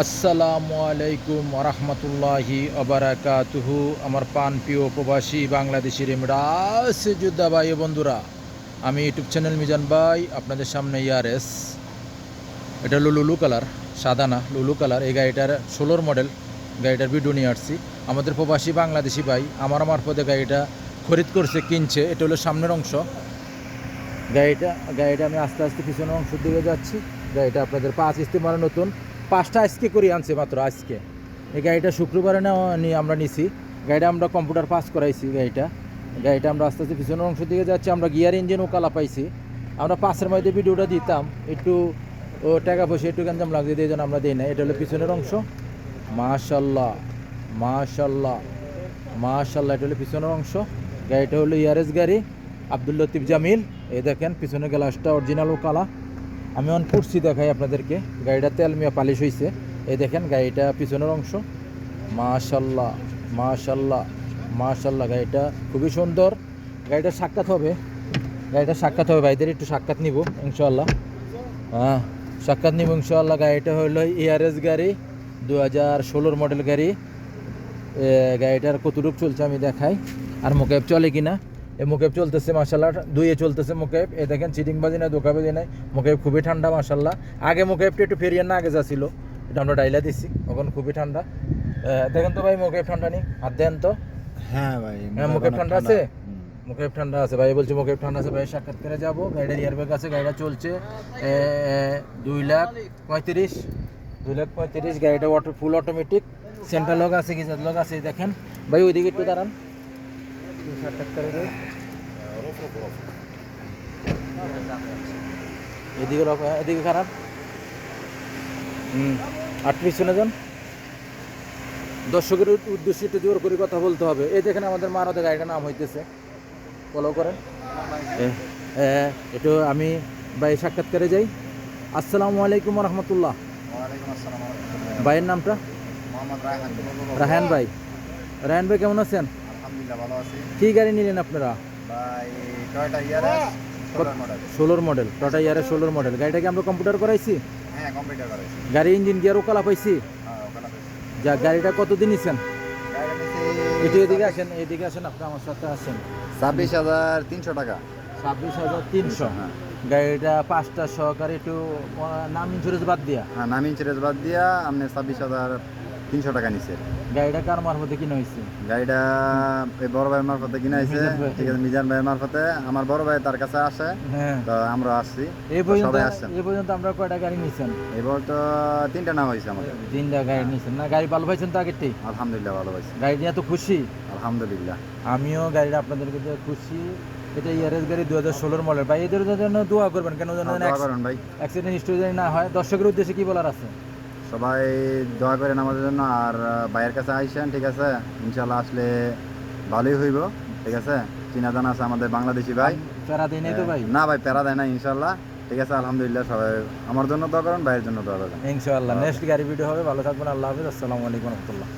আসসালামু আলাইকুম রহমতুল্লাহি অবরাকাতুহু। আমার পান প্রিয় প্রবাসী বাংলাদেশি রেমিডাস যোদ্ধা ভাই ও বন্ধুরা, আমি ইউটিউব চ্যানেল মিজান ভাই আপনাদের সামনে ইয়ারএস। এটা হলো লুলু কালার, সাদা না লুলু কালার। এই গাড়িটার 16 মডেল গাড়িটার ভিডিও নিয়ে আসছি। আমাদের প্রবাসী বাংলাদেশি ভাই আমার মারফতে গাড়িটা খরিদ করছে, কিনছে। এটা হলো সামনের অংশ। গাড়িটা আমি আস্তে আস্তে পিছনের অংশ দিকে যাচ্ছি। গাড়িটা আপনাদের 5 ইস্তেমার নতুন, 5টা আজকে করে আনছে মাত্র আজকে। এই গাড়িটা শুক্রবারে আমরা নিছি। গাড়িটা আমরা কম্পিউটার পাস করাইছি। গাড়িটা আমরা আস্তে আস্তে পিছনের অংশ দিকে যাচ্ছি। আমরা গিয়ার ইঞ্জিনও কালা পাইছি। আমরা 5-এর মধ্যে ভিডিওটা দিতাম, একটু টাকা পয়সা একটু গঞ্জাম লাগছে, এই জন্য আমরা দিই না। এটা হলো পিছনের অংশ। মাশাল্লাহ মাশাল্লাহ মাশাল্লাহ, এটা হলো পিছনের অংশ। গাড়িটা হলো ইয়ারেস গাড়ি, আব্দুল লতিফ জামিল। এই দেখেন পিছনের গ্লাসটা অরিজিনাল ও কালা। আমি অন করছি, দেখাই আপনাদেরকে। গাড়িটা তেল মিয়া পালিশ হয়েছে। এই দেখেন গাড়িটা পিছনের অংশ। মাশাল্লাহ মাশাল্লাহ মাশাল্লাহ, গাড়িটা খুবই সুন্দর। গাড়িটা সাক্ষাৎ হবে ভাইদের, একটু সাক্ষাৎ নিব ইনশাল্লাহ। হ্যাঁ, সাক্ষাৎ নিব ইনশাল্লাহ। গাড়িটা হলো ইয়ারেস গাড়ি, 2016 মডেল গাড়ি। গাড়িটার কতটুকু চলছে আমি দেখাই, আর মোকেব চলে কিনা। এই মোকেব চলতেছে মাশাল্লাহ, দুইয়ে চলতেছে মোকেব। এই দেখেন চিটিংবাজি নাই, ধোকাবাজি নাই। মোকেব খুবই ঠান্ডা মাশাল্লাহ। আগে মোকেবটা একটু ফেরিয়ার না আগে যাচ্ছিল, এটা আমরা ডাইলা দিছি, এখন খুবই ঠান্ডা। দেখেন তো ভাই, মোকেব ঠান্ডা নেই, হাত দেন তো। হ্যাঁ ভাই, মোকেব ঠান্ডা আছে, মোকেব ঠান্ডা আছে ভাই। বলছি মোকেব ঠান্ডা আছে ভাই, সাক্ষাৎ করে যাবো। গাড়িটার ইয়ারব্যাগ আছে, গাড়িটা চলছে 2,35,000। গাড়িটা ফুল অটোমেটিক, সেন্ট্রাল লক আছে, কি লক আছে দেখেন ভাই। ওইদিকে একটু দাঁড়ান, সাক্ষাৎ করে যাই। এদিকে লক, এদিকে খারাপ। আর পিছনে যান। দর্শকের উদ্দেশ্যে একটু জোর করে কথা বলতে হবে। এই দেখেন আমাদের মারতে গাড়িটার নাম হইতেছে, ফলো করেন। একটু আমি ভাই সাক্ষাৎ করে যাই। আসসালামু আলাইকুম রহমতুল্লাহ। ভাইয়ের নামটা? রাহান ভাই। রাহান ভাই কেমন আছেন? আলহামদুলিল্লাহ ভালো আছি কি গাড়ি নিলেন আপনারা? ভাই Toyota Yaris 16 model, Toyota Yaris 16 model. গাড়িটাকে আমরা কম্পিউটার করাইছি। হ্যাঁ, কম্পিউটার করেছি। গাড়ি ইঞ্জিন গিয়ার ওকালা পাইছি। হ্যাঁ, ওখানে পেয়েছি। যা, গাড়িটা কতদিন নিছেন? গাড়িটা নিছি একটু এদিকে আসেন, এদিকে আসেন, আপনি আমার সাথে আসেন। 26,300 টাকা। 26,300। হ্যাঁ গাড়িটা 5টা সহকারে, একটু নাম ইন্স্যুরেন্স বাদ দিয়া। হ্যাঁ, নাম ইন্স্যুরেন্স বাদ দিয়া আপনি 26,300 টাকা নিছে। গাড়িটা কার মারফতে কিনা হয়েছে? গাড়িটা এই বড় ভাইয়ের মারফতে কিনা হয়েছে। মিজান ভাই। ঠিক আছে, মিজান ভাইয়ের মারফতে। আমার বড় ভাই তার কাছে আসে, হ্যাঁ। তো আমরা আসছি। সবাই আসছেন। এই পর্যন্ত আমরা কয়টা গাড়ি নিয়েছেন? এবার তো 3টা নাম হয়েছে আমাদের। 3টা গাড়ি নিয়েছেন না? গাড়ি ভালো পাইছেন তো আগেরটাই? আলহামদুলিল্লাহ ভালো পাইছি। গাড়ি নিয়ে তো খুশি? আলহামদুলিল্লাহ। আমিও গাড়িটা আপনাদেরকে দিয়ে খুশি। এটা ইয়ারেস গাড়ি 2016 মডেল ভাই। এদের জন্য দোয়া করবেন, কেন যেন দোয়া করুন ভাই, অ্যাক্সিডেন্ট হিস্ট্রি যেন না হয়। দর্শকের উদ্দেশ্যে কি বলার আছে? সবাই দোয়া করেন আমাদের জন্য। আর ভাইয়ের কাছে আইসেন, ঠিক আছে? ইনশাল্লাহ আসলে ভালোই হইব, ঠিক আছে? চিনা জানা আছে আমাদের বাংলাদেশি ভাই। প্যারা দিই নাই তো ভাই? না ভাই, প্যারা দেয় না ইনশাল্লাহ, ঠিক আছে? আলহামদুলিল্লাহ। সবাই আমার জন্য দোয়া করেন, ভাইয়ের জন্য দোয়া করেন ইনশাআল্লাহ। নেক্সট গাড়ি ভিডিও হবে। ভালো থাকবেন, আল্লাহ হাফিজ, আসসালামু আলাইকুম রহমতুল্লাহ।